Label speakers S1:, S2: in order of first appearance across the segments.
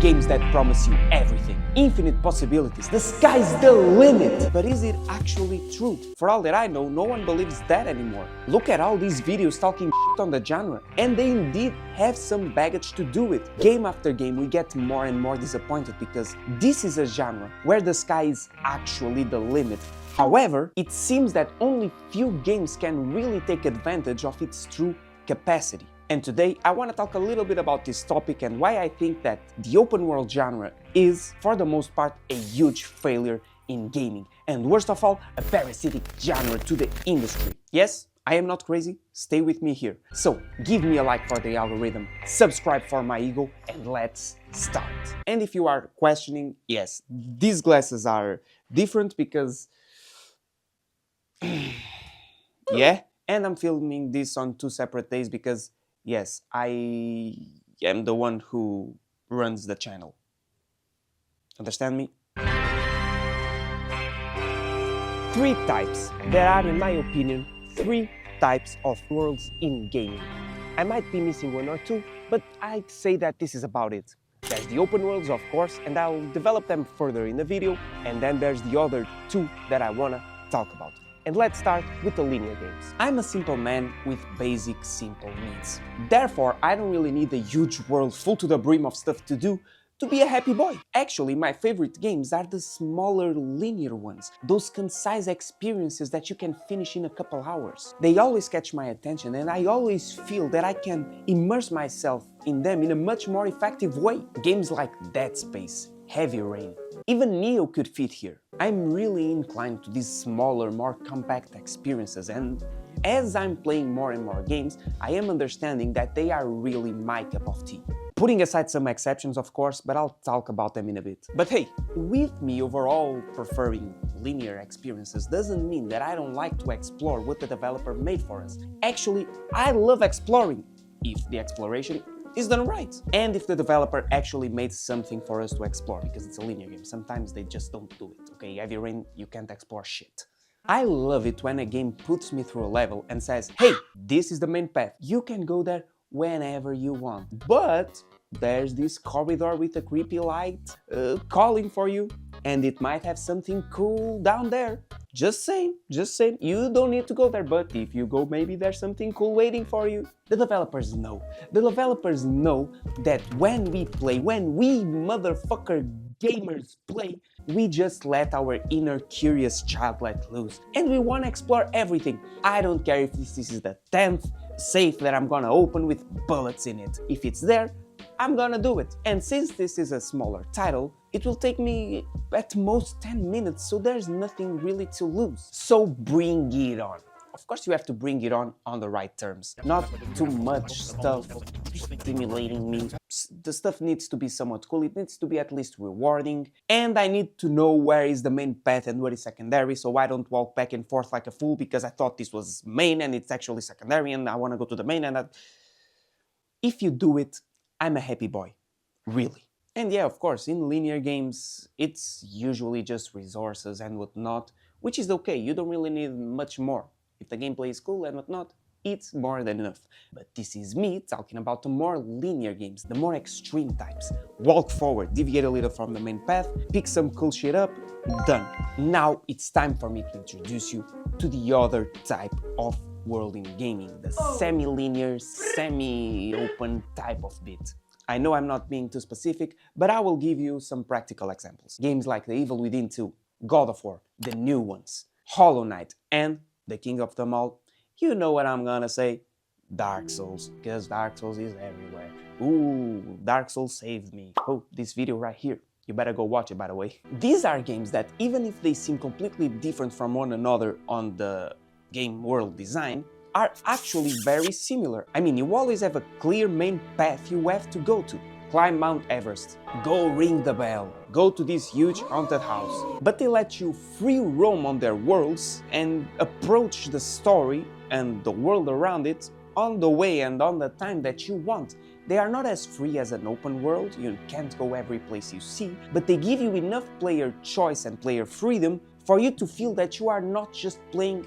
S1: Games that promise you everything, infinite possibilities, the sky's the limit. But is it actually true? For all that I know, no one believes that anymore. Look at all these videos talking shit on the genre, and they indeed have some baggage to do it. Game after game, we get more and more disappointed because this is a genre where the sky is actually the limit. However, it seems that only few games can really take advantage of its true capacity. And today I want to talk a little bit about this topic and why I think that the open world genre is, for the most part, a huge failure in gaming. And worst of all, a parasitic genre to the industry. Yes, I am not crazy, stay with me here. So give me a like for the algorithm, subscribe for my ego, and let's start. And if you are questioning, yes, these glasses are different because yeah, and I'm filming this on 2 separate days because yes, I am the one who runs the channel. Understand me? 3 types. There are, in my opinion, 3 types of worlds in gaming. I might be missing 1 or 2, but I'd say that this is about it. There's the open worlds, of course, and I'll develop them further in the video, and then there's the other 2 that I wanna talk about. And let's start with the linear games. I'm a simple man with basic, simple needs. Therefore, I don't really need a huge world full to the brim of stuff to do to be a happy boy. Actually, my favorite games are the smaller linear ones, those concise experiences that you can finish in a couple hours. They always catch my attention and I always feel that I can immerse myself in them in a much more effective way. Games like Dead Space, Heavy Rain, even Neo could fit here. I'm really inclined to these smaller, more compact experiences, and as I'm playing more and more games, I am understanding that they are really my cup of tea. Putting aside some exceptions, of course, but I'll talk about them in a bit. But hey, with me overall preferring linear experiences doesn't mean that I don't like to explore what the developer made for us. Actually, I love exploring, if the exploration is done right. And if the developer actually made something for us to explore, because it's a linear game, sometimes they just don't do it, okay? Heavy Rain, you can't explore shit. I love it when a game puts me through a level and says, hey, this is the main path, you can go there whenever you want. But there's this corridor with a creepy light calling for you, and it might have something cool down there. Just saying, you don't need to go there, but if you go, maybe there's something cool waiting for you. The developers know that when we play, when we motherfucker gamers play, we just let our inner curious child let loose. And we want to explore everything. I don't care if this is the 10th safe that I'm gonna open with bullets in it. If it's there, I'm gonna do it. And since this is a smaller title, it will take me at most 10 minutes, so there's nothing really to lose. So bring it on. Of course you have to bring it on the right terms. Not too much stuff stimulating me. The stuff needs to be somewhat cool, it needs to be at least rewarding, and I need to know where is the main path and what is secondary, so I don't walk back and forth like a fool because I thought this was main and it's actually secondary and I want to go to the main, and if you do it, I'm a happy boy. Really. And yeah, of course, in linear games, it's usually just resources and whatnot, which is okay, you don't really need much more. If the gameplay is cool and whatnot, it's more than enough. But this is me talking about the more linear games, the more extreme types. Walk forward, deviate a little from the main path, pick some cool shit up, done. Now it's time for me to introduce you to the other type of world in gaming, the semi-linear, semi-open type of bit. I know I'm not being too specific, but I will give you some practical examples. Games like The Evil Within 2, God of War, the new ones, Hollow Knight, and the king of them all, you know what I'm gonna say, Dark Souls, because Dark Souls is everywhere. Ooh, Dark Souls saved me. Oh, this video right here. You better go watch it, by the way. These are games that, even if they seem completely different from one another on the game world design, are actually very similar. I mean, you always have a clear main path you have to go to. Climb Mount Everest, go ring the bell, go to this huge haunted house. But they let you free roam on their worlds and approach the story and the world around it on the way and on the time that you want. They are not as free as an open world, you can't go every place you see, but they give you enough player choice and player freedom for you to feel that you are not just playing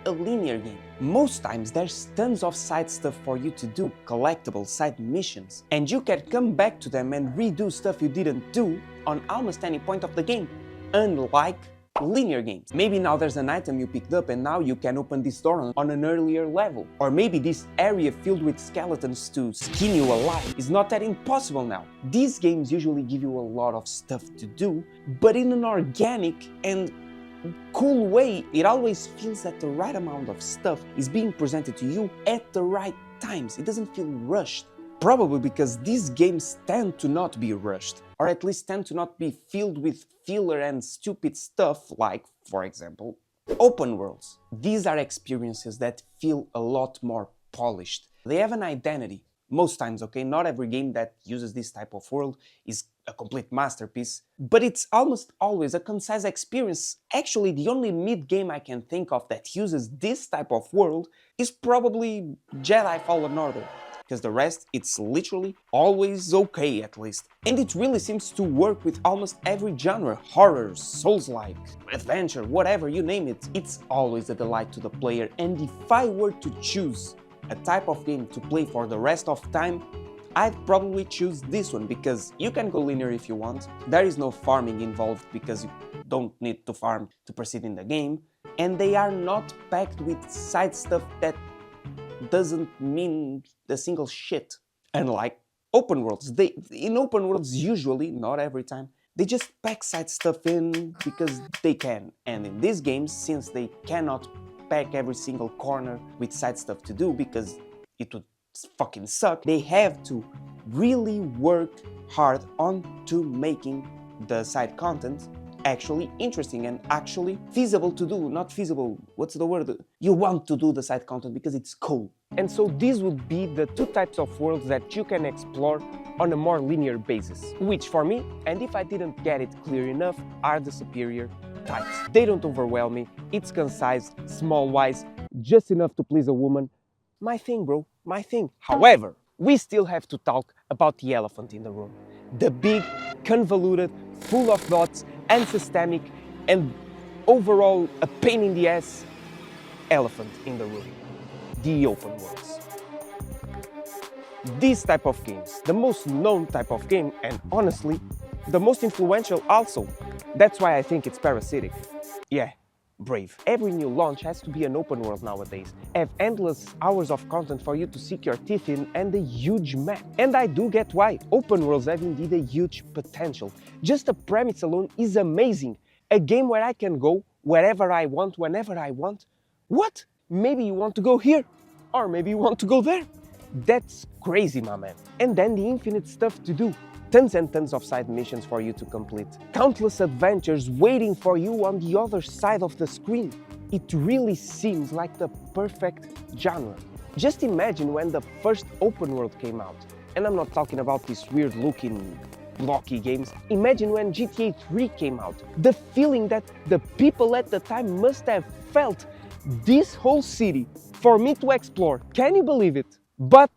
S1: a linear game. Most times there's tons of side stuff for you to do, collectible side missions, and you can come back to them and redo stuff you didn't do on almost any point of the game, unlike linear games. Maybe now there's an item you picked up and now you can open this door on an earlier level. Or maybe this area filled with skeletons to skin you alive is not that impossible now. These games usually give you a lot of stuff to do, but in an organic and cool way. It always feels that the right amount of stuff is being presented to you at the right times. It doesn't feel rushed. Probably because these games tend to not be rushed, or at least tend to not be filled with filler and stupid stuff like, for example, open worlds. These are experiences that feel a lot more polished. They have an identity. Most times, okay, not every game that uses this type of world is a complete masterpiece, but it's almost always a concise experience. Actually, the only mid-game I can think of that uses this type of world is probably Jedi Fallen Order. Because the rest, it's literally always okay at least. And it really seems to work with almost every genre, horror, souls-like, adventure, whatever, you name it. It's always a delight to the player, and if I were to choose a type of game to play for the rest of time, I'd probably choose this one, because you can go linear if you want, there is no farming involved because you don't need to farm to proceed in the game, and they are not packed with side stuff that doesn't mean the single shit. Unlike open worlds, in open worlds usually, not every time, they just pack side stuff in because they can. And in these games, since they cannot pack every single corner with side stuff to do because it would fucking suck, they have to really work hard onto making the side content actually interesting and actually feasible to do. Not feasible, what's the word? You want to do the side content because it's cool. And so these would be the two types of worlds that you can explore on a more linear basis, which for me, and if I didn't get it clear enough, are the superior types. They don't overwhelm me, it's concise, small-wise, just enough to please a woman. My thing, bro, my thing. However, we still have to talk about the elephant in the room. The big, convoluted, full of dots, and systemic, and overall a pain in the ass elephant in the room. The open worlds. These type of games, the most known type of game, and honestly, the most influential also. That's why I think it's parasitic. Yeah, brave. Every new launch has to be an open world nowadays. Have endless hours of content for you to sink your teeth in and a huge map. And I do get why. Open worlds have indeed a huge potential. Just the premise alone is amazing. A game where I can go wherever I want, whenever I want. What? Maybe you want to go here, or maybe you want to go there. That's crazy, my man. And then the infinite stuff to do. Tons and tons of side missions for you to complete. Countless adventures waiting for you on the other side of the screen. It really seems like the perfect genre. Just imagine when the first open world came out. And I'm not talking about these weird looking blocky games. Imagine when GTA 3 came out. The feeling that the people at the time must have felt. This whole city for me to explore. Can you believe it? But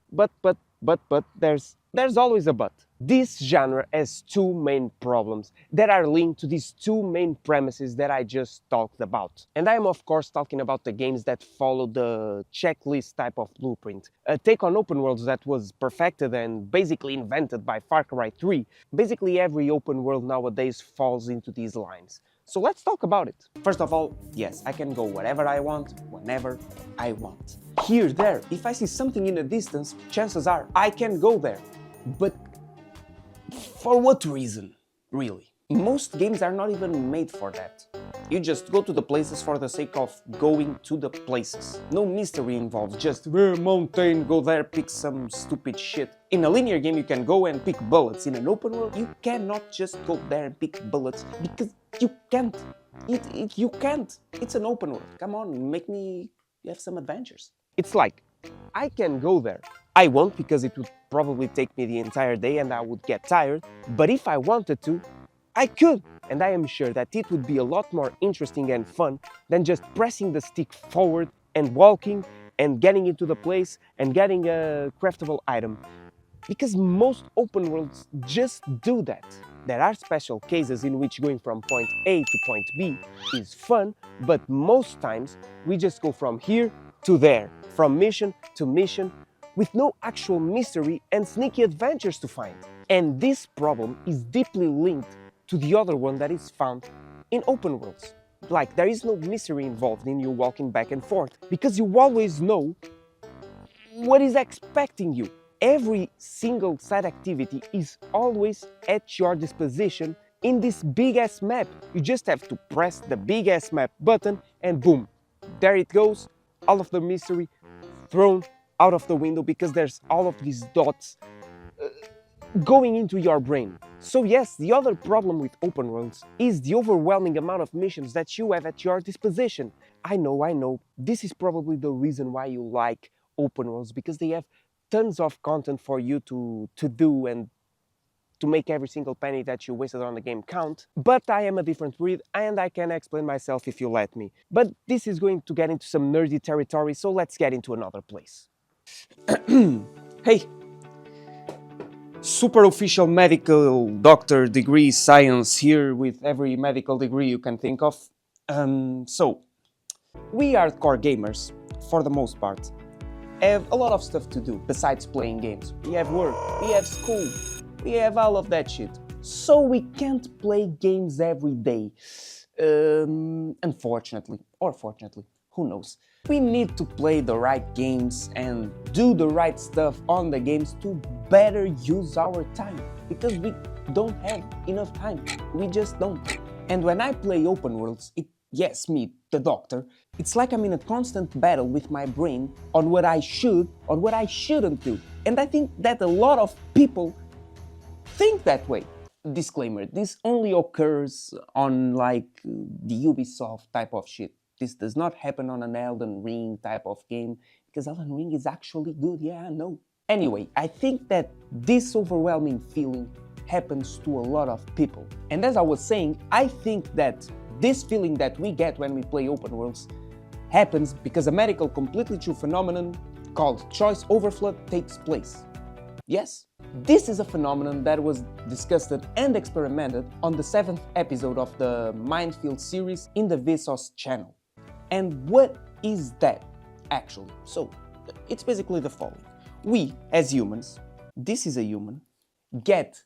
S1: there's always a but. This genre has two main problems that are linked to these two main premises that I just talked about. And I am of course talking about the games that follow the checklist type of blueprint. A take on open worlds that was perfected and basically invented by Far Cry 3. Basically every open world nowadays falls into these lines. So let's talk about it. First of all, yes, I can go wherever I want, whenever I want. Here, there, if I see something in the distance, chances are I can go there. But for what reason, really? Most games are not even made for that. You just go to the places for the sake of going to the places. No mystery involved, just mountain, go there, pick some stupid shit. In a linear game you can go and pick bullets. In an open world you cannot just go there and pick bullets because you can't. You can't. It's an open world. Come on, make me have some adventures. It's like, I can go there. I won't because it would probably take me the entire day and I would get tired. But if I wanted to, I could. And I am sure that it would be a lot more interesting and fun than just pressing the stick forward and walking and getting into the place and getting a craftable item. Because most open worlds just do that. There are special cases in which going from point A to point B is fun, but most times we just go from here to there, from mission to mission, with no actual mystery and sneaky adventures to find. And this problem is deeply linked to the other one that is found in open worlds. Like, there is no mystery involved in you walking back and forth, because you always know what is expecting you. Every single side activity is always at your disposition in this big ass map. You just have to press the big ass map button and boom, there it goes, all of the mystery thrown out of the window because there's all of these dots going into your brain. So yes, the other problem with open worlds is the overwhelming amount of missions that you have at your disposition. I know, this is probably the reason why you like open worlds, because they have tons of content for you to do and to make every single penny that you wasted on the game count. But I am a different breed and I can explain myself if you let me. But this is going to get into some nerdy territory, so let's get into another place. Hey, super official medical doctor degree science here with every medical degree you can think of. So, we hardcore gamers, for the most part, have a lot of stuff to do besides playing games. We have work, we have school, we have all of that shit. So we can't play games every day. Unfortunately, or fortunately, who knows. We need to play the right games and do the right stuff on the games to better use our time, because we don't have enough time. We just don't. And when I play open worlds, yes, me, the doctor, it's like I'm in a constant battle with my brain on what I should, on what I shouldn't do. And I think that a lot of people think that way. Disclaimer, this only occurs on like the Ubisoft type of shit. This does not happen on an Elden Ring type of game, because Elden Ring is actually good, yeah, I know. Anyway, I think that this overwhelming feeling happens to a lot of people. And as I was saying, I think that this feeling that we get when we play open worlds happens because a medical completely true phenomenon called choice overflow takes place. Yes, this is a phenomenon that was discussed and experimented on the 7th episode of the Mindfield series in the Vsauce channel. And what is that, actually? So, it's basically the following. We, as humans, this is a human, get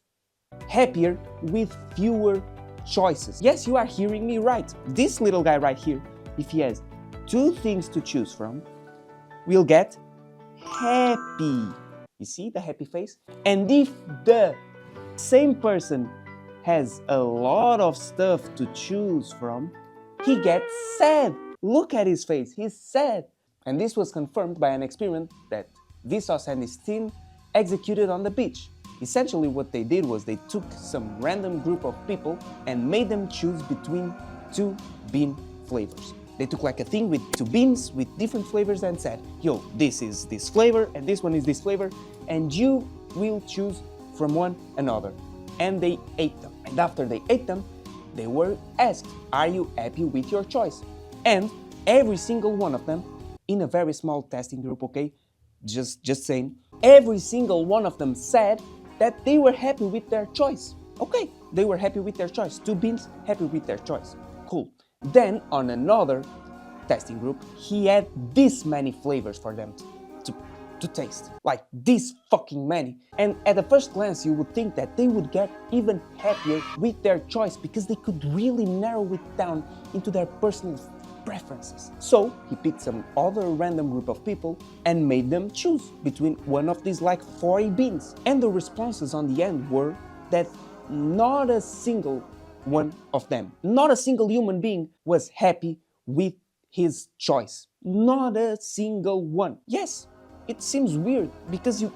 S1: happier with fewer choices. Yes, you are hearing me right. This little guy right here, if he has 2 things to choose from, will get happy. You see the happy face? And if the same person has a lot of stuff to choose from, he gets sad. Look at his face, he's sad. And this was confirmed by an experiment that Vsauce and his team executed on the beach. Essentially what they did was they took some random group of people and made them choose between 2 bean flavors. They took like a thing with 2 beans with different flavors and said, yo, this is this flavor and this one is this flavor, and you will choose from one another. And they ate them. And after they ate them, they were asked, are you happy with your choice? And every single one of them, in a very small testing group, okay, just saying, every single one of them said that they were happy with their choice. Okay, they were happy with their choice. 2 beans, happy with their choice. Cool. Then on another testing group, he had this many flavors for them to taste. Like this fucking many. And at the first glance, you would think that they would get even happier with their choice because they could really narrow it down into their personal preferences. So he picked some other random group of people and made them choose between one of these like 40 beans. And the responses on the end were that not a single one of them, not a single human being was happy with his choice. Not a single one. Yes, it seems weird because you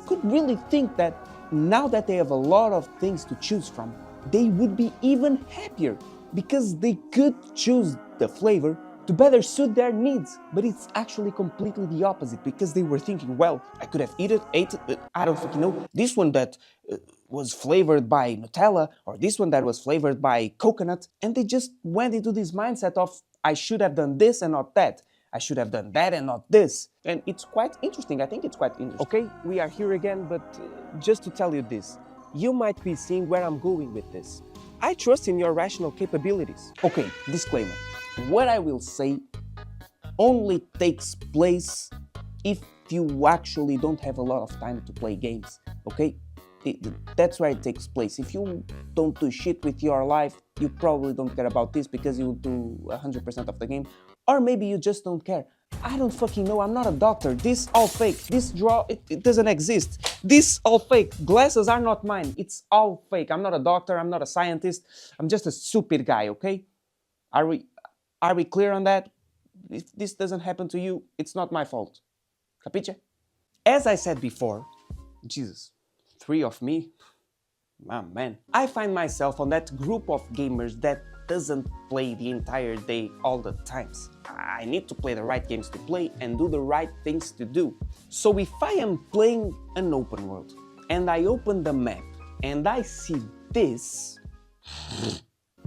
S1: could really think that now that they have a lot of things to choose from, they would be even happier because they could choose the flavor to better suit their needs. But it's actually completely the opposite, because they were thinking, well, I could have ate it, I don't fucking know, this one that was flavored by Nutella, or this one that was flavored by coconut, and they just went into this mindset of, I should have done this and not that.
S2: I should have done that and not this. And it's quite interesting. I think it's quite interesting.
S1: Okay, we are here again, but just to tell you this, you might be seeing where I'm going with this. I trust in your rational capabilities.
S2: Okay, disclaimer. What I will say only takes place if you actually don't have a lot of time to play games, okay? That's where it takes place. If you don't do shit with your life, you probably don't care about this because you do 100% of the game. Or maybe you just don't care. I don't fucking know, I'm not a doctor. This all fake. This draw, it doesn't exist. This all fake. Glasses are not mine. It's all fake. I'm not a doctor, I'm not a scientist. I'm just a stupid guy, okay? Are we clear on that? If this doesn't happen to you, it's not my fault. Capiche?
S1: As I said before, Jesus, 3 of me? Ah, man. I find myself on that group of gamers that doesn't play the entire day all the times. I need to play the right games to play and do the right things to do. So if I am playing an open world and I open the map and I see this,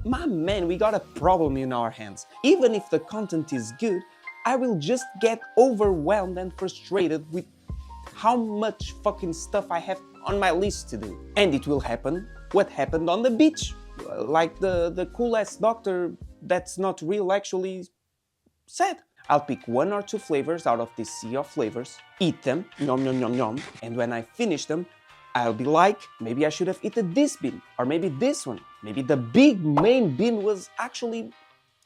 S1: my man, we got a problem in our hands. Even if the content is good, I will just get overwhelmed and frustrated with how much fucking stuff I have on my list to do. And it will happen what happened on the beach. Like the cool-ass doctor that's not real actually said. I'll pick 1 or 2 flavors out of this sea of flavors, eat them, yum yum yum yum, and when I finish them, I'll be like, maybe I should have eaten this bean, or maybe this one. Maybe the big main bean was actually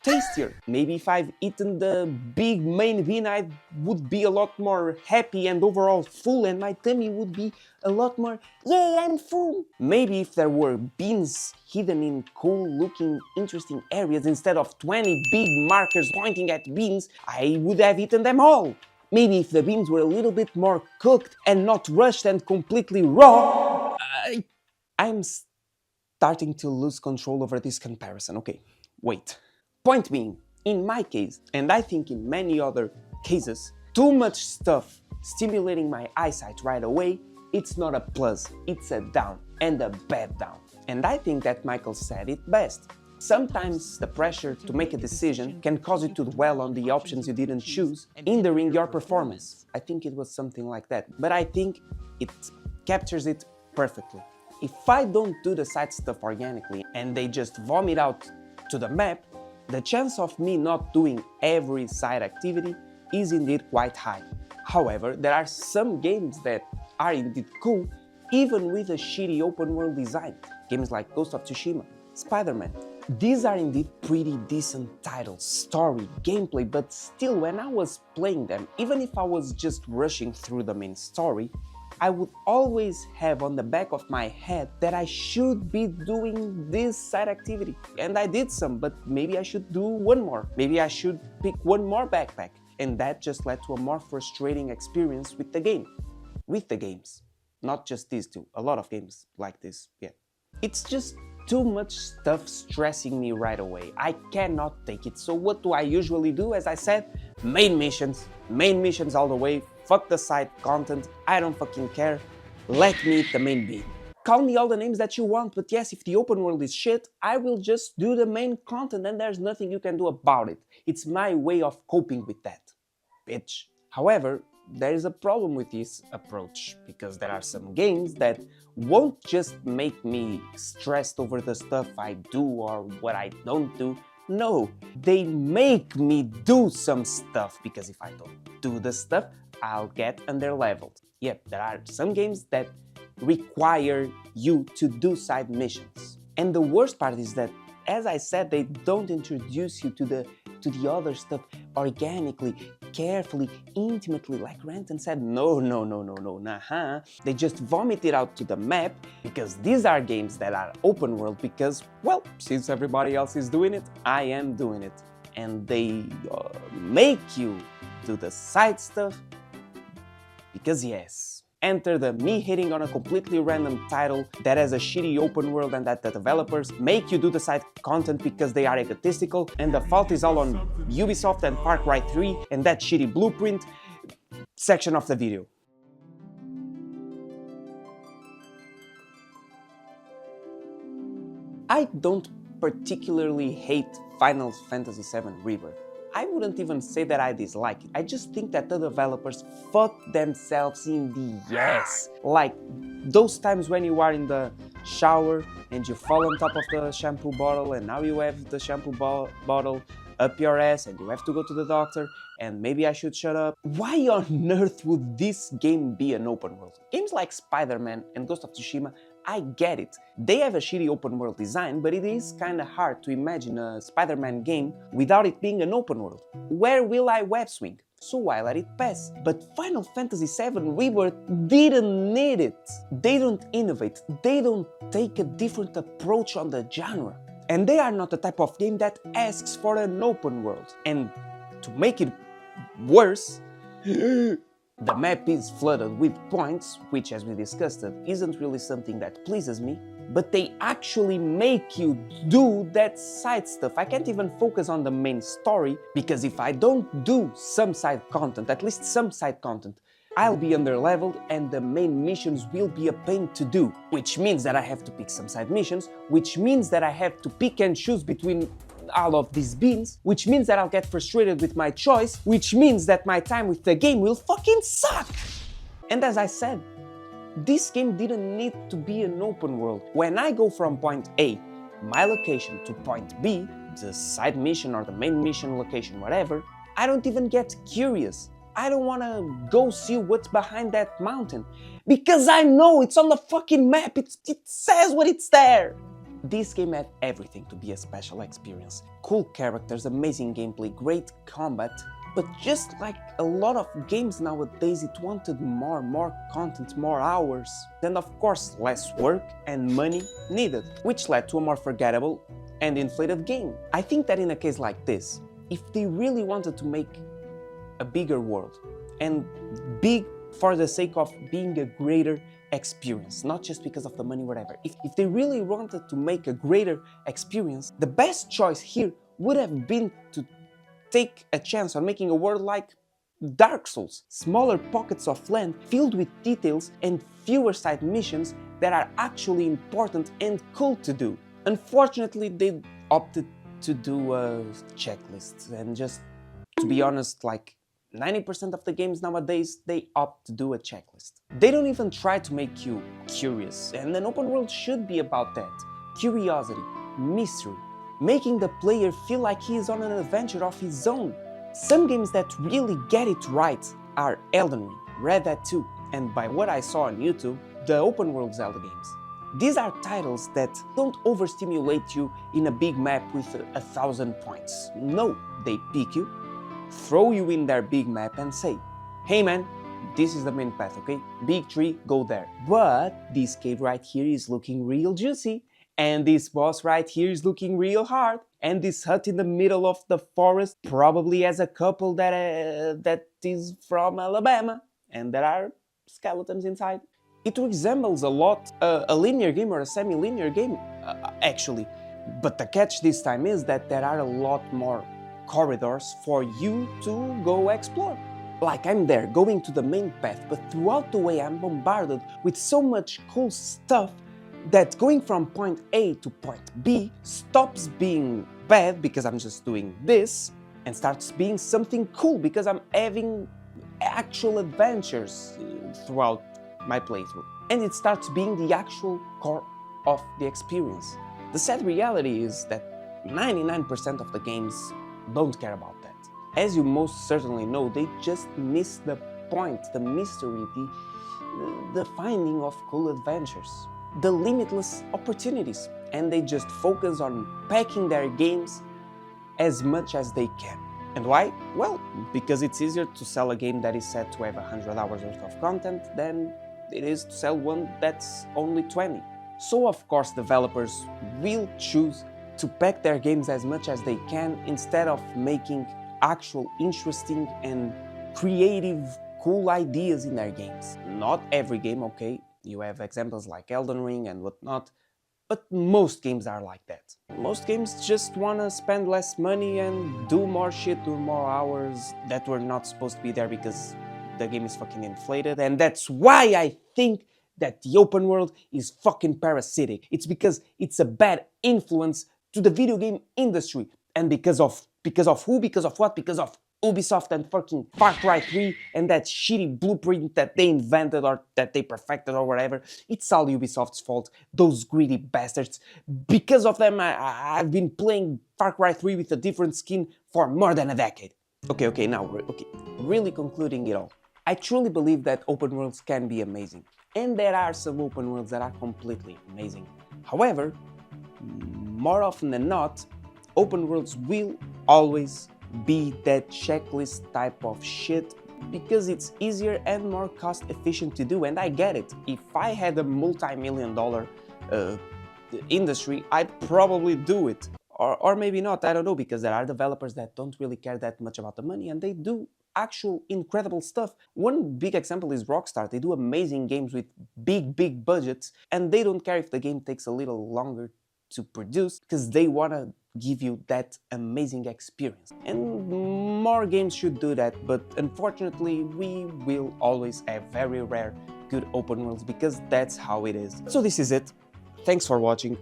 S1: tastier. Maybe if I've eaten the big main bean, I would be a lot more happy and overall full, and my tummy would be a lot more, yay, I'm full. Maybe if there were beans hidden in cool looking, interesting areas instead of 20 big markers pointing at beans, I would have eaten them all. Maybe if the beans were a little bit more cooked and not rushed and completely raw, I'm starting to lose control over this comparison. Okay, wait. Point being, in my case, and I think in many other cases, too much stuff stimulating my eyesight right away, it's not a plus, it's a down, and a bad down. And I think that Michael said it best. Sometimes the pressure to make a decision can cause you to dwell on the options you didn't choose, hindering your performance. I think it was something like that, but I think it captures it perfectly. If I don't do the side stuff organically and they just vomit out to the map, the chance of me not doing every side activity is indeed quite high. However, there are some games that are indeed cool, even with a shitty open world design. Games like Ghost of Tsushima, Spider-Man. These are indeed pretty decent titles, story, gameplay, but still when I was playing them, even if I was just rushing through the main story, I would always have on the back of my head that I should be doing this side activity. And I did some, but maybe I should do one more. Maybe I should pick one more backpack. And that just led to a more frustrating experience with the game. With the games. Not just these two, a lot of games like this, yeah. It's just too much stuff stressing me right away. I cannot take it. So what do I usually do? As I said, main missions all the way. Fuck the side content, I don't fucking care. Let me eat the main bean. Call me all the names that you want, but yes, if the open world is shit, I will just do the main content and there's nothing you can do about it. It's my way of coping with that, bitch. However, there is a problem with this approach, because there are some games that won't just make me stressed over the stuff I do or what I don't do. No, they make me do some stuff, because if I don't do the stuff, I'll get underleveled. Yep, there are some games that require you to do side missions. And the worst part is that, as I said, they don't introduce you to the other stuff organically, carefully, intimately, like Renton said. No, nah. They just vomit it out to the map, because these are games that are open world because, well, since everybody else is doing it, I am doing it. And they make you do the side stuff because yes. Enter the me hitting on a completely random title that has a shitty open world and that the developers make you do the side content because they are egotistical, and the fault is all on Ubisoft and Far Cry 3 and that shitty blueprint section of the video. I don't particularly hate Final Fantasy VII Rebirth.
S2: I wouldn't even say that I dislike it. I just think that the developers fucked themselves in the ass. Like those times when you are in the shower and you fall on top of the shampoo bottle and now you have the shampoo bottle up your ass and you have to go to the doctor and maybe I should shut up. Why on earth would this game be an open world? Games like Spider-Man and Ghost of Tsushima, I get it. They have a shitty open world design, but it is kinda hard to imagine a Spider-Man game without it being an open world. Where will I web swing? So I let it pass. But Final Fantasy VII Rebirth didn't need it. They don't innovate, they don't take a different approach on the genre. And they are not the type of game that asks for an open world. And to make it worse, the map is flooded with points, which as we discussed isn't really something that pleases me, but they actually make you do that side stuff. I can't even focus on the main story, because if I don't do some side content, at least some side content, I'll be underleveled and the main missions will be a pain to do, which means that I have to pick some side missions, which means that I have to pick and choose between all of these beans, which means that I'll get frustrated with my choice, which means that my time with the game will fucking suck! And as I said, this game didn't need to be an open world. When I go from point A, my location, to point B, the side mission or the main mission location, whatever, I don't even get curious. I don't wanna go see what's behind that mountain, because I know it's on the fucking map, it says what it's there! This game had everything to be a special experience. Cool characters, amazing gameplay, great combat, but just like a lot of games nowadays, it wanted more content, more hours, and of course less work and money needed, which led to a more forgettable and inflated game. I think that in a case like this, if they really wanted to make a bigger world, and big for the sake of being a greater experience, not just because of the money, whatever. If they really wanted to make a greater experience, the best choice here would have been to take a chance on making a world like Dark Souls. Smaller pockets of land filled with details and fewer side missions that are actually important and cool to do. Unfortunately, they opted to do a checklist, and just to be honest, like 90% of the games nowadays, they opt to do a checklist. They don't even try to make you curious, and an open world should be about that. Curiosity, mystery, making the player feel like he is on an adventure of his own. Some games that really get it right are Elden Ring, Red Dead 2, and by what I saw on YouTube, the open world Zelda games. These are titles that don't overstimulate you in a big map with 1,000 points. No, they pick you, throw you in their big map and say, hey man, this is the main path, okay? Big tree, go there. But this cave right here is looking real juicy, and this boss right here is looking real hard, and this hut in the middle of the forest probably has a couple that is from Alabama, and there are skeletons inside. It resembles a lot a linear game or a semi-linear game, actually. But the catch this time is that there are a lot more corridors for you to go explore. Like I'm there going to the main path, but throughout the way I'm bombarded with so much cool stuff that going from point A to point B stops being bad because I'm just doing this, and starts being something cool because I'm having actual adventures throughout my playthrough. And it starts being the actual core of the experience. The sad reality is that 99% of the games don't care about that. As you most certainly know, they just miss the point, the mystery, the finding of cool adventures, the limitless opportunities, and they just focus on packing their games as much as they can. And why? Well, because it's easier to sell a game that is said to have 100 hours worth of content than it is to sell one that's only 20. So of course developers will choose to pack their games as much as they can instead of making actual interesting and creative cool ideas in their games. Not every game, okay, you have examples like Elden Ring and whatnot, but most games are like that. Most games just wanna spend less money and do more shit, do more hours that were not supposed to be there because the game is fucking inflated, and that's why I think that the open world is fucking parasitic. It's because it's a bad influence to the video game industry, and because of
S1: Because of who? Because of what? Because of Ubisoft and fucking Far Cry 3 and that shitty blueprint that they invented or that they perfected or whatever. It's all Ubisoft's fault, those greedy bastards. Because of them, I've been playing Far Cry 3 with a different skin for more than a decade. Okay, now, really concluding it all. I truly believe that open worlds can be amazing. And there are some open worlds that are completely amazing. However, more often than not, open worlds will always be that checklist type of shit because it's easier and more cost efficient to do, and I get it. If I had a multi-million-dollar industry, I'd probably do it. Or maybe not, I don't know, because there are developers that don't really care that much about the money and they do actual incredible stuff. One big example is Rockstar. They do amazing games with big budgets and they don't care if the game takes a little longer to produce because they want to give you that amazing experience. And more games should do that, but unfortunately we will always have very rare good open worlds because that's how it is. So this is it. Thanks for watching.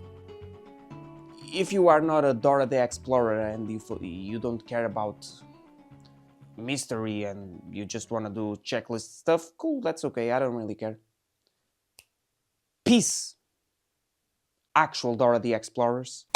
S1: If you are not a Dora the Explorer and you don't care about mystery and you just want to do checklist stuff, cool, that's okay, I don't really care. Peace, actual Dora the Explorers.